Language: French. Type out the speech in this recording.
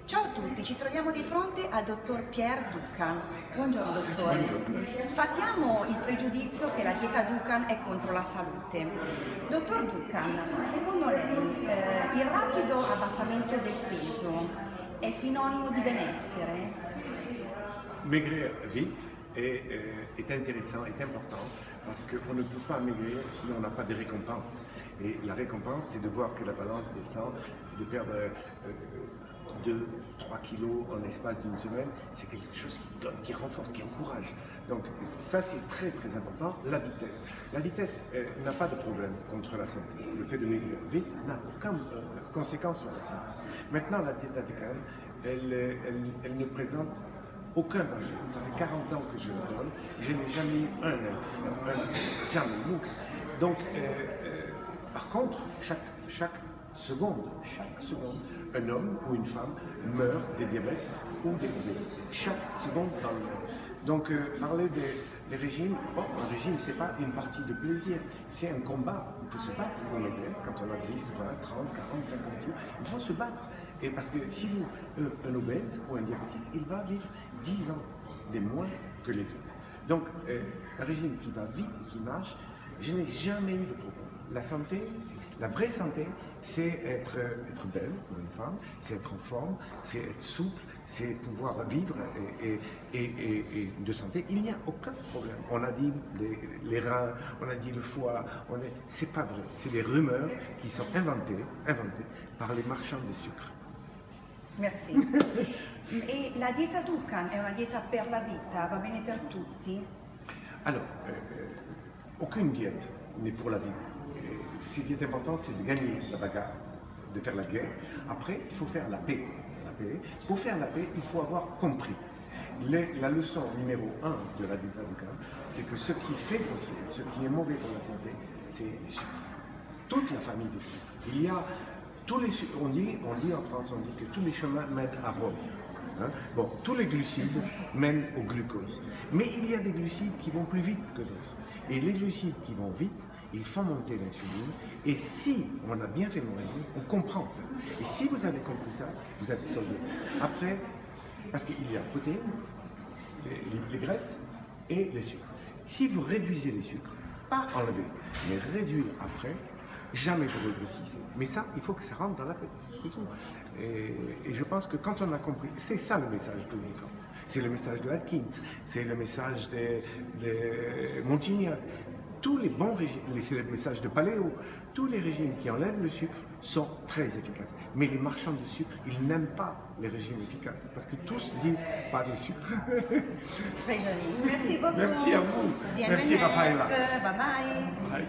Ciao a tutti, ci troviamo di fronte al dottor Pierre Dukan. Buongiorno dottore. Buongiorno. Sfatiamo il pregiudizio che la dieta Dukan è contro la salute. Dottor Dukan, secondo lei il rapido abbassamento del peso è sinonimo di benessere? Maigrir vite est intéressant, est important, parce qu'on ne peut pas maigrir si on n'a pas de récompense. Et la récompense, c'est de voir que la balance descend, de perdre 2-3 kilos en l'espace d'une semaine, c'est quelque chose qui donne, qui renforce, qui encourage. Donc ça, c'est très très important. La vitesse. La vitesse n'a pas de problème contre la santé. Le fait de maigrir vite n'a aucune conséquence sur la santé. Maintenant, la diète Dukan, elle ne présente aucun danger. Ça fait 40 ans que je la donne. Je n'ai jamais eu un accident, jamais eu. Donc, par contre, chaque seconde, un homme ou une femme meurt des diabètes ou des obésités. Chaque seconde dans le monde. Donc, parler des régimes, bon, un régime, c'est pas une partie de plaisir, c'est un combat. Il faut se battre pour maigrir. Quand on a 10, 20, 30, 40, 50 kilos, il faut se battre. Et parce que si vous, un obèse ou un diabétique, il va vivre 10 ans de moins que les autres. Donc, un régime qui va vite et qui marche, je n'ai jamais eu de problème. La santé, la vraie santé, c'est être belle pour une femme, c'est être en forme, c'est être souple, c'est pouvoir vivre et de santé. Il n'y a aucun problème. On a dit les reins, on a dit le foie, c'est pas vrai. C'est des rumeurs qui sont inventées par les marchands de sucre. Merci. E la dieta Dukan è una dieta per la vita, va bene per tutti? Alors, aucune diète n'est pour la vie. Ce qui est important, c'est de gagner la bagarre, de faire la guerre. Après, il faut faire la paix. Pour faire la paix, il faut avoir compris. La leçon numéro 1 de la diète Dukan, c'est que ce qui fait grossir, ce qui est mauvais pour la santé, c'est les sucres. Toute la famille des sucres. Il y a tous les sucres, on dit en France, on dit que tous les chemins mènent à Rome. Hein? Bon, tous les glucides mènent au glucose. Mais il y a des glucides qui vont plus vite que d'autres. Et les glucides qui vont vite, ils font monter l'insuline. Et si on a bien fait mon régime, on comprend ça. Et si vous avez compris ça, vous êtes sauvé. Après, parce qu'il y a protéines, les graisses et les sucres. Si vous réduisez les sucres, pas enlever, mais réduire après, jamais vous regrossissez. Mais ça, il faut que ça rentre dans la tête, c'est tout. Et je pense que quand on a compris, c'est ça le message de Dukan. C'est le message de Atkins, c'est le message de Montignac. Tous les bons régimes, c'est le message de Paléo, tous les régimes qui enlèvent le sucre sont très efficaces. Mais les marchands de sucre, ils n'aiment pas les régimes efficaces, parce que tous disent pas de sucre. Très joli. Merci beaucoup. Merci à vous. Merci Raffaella. Bye bye. Bye.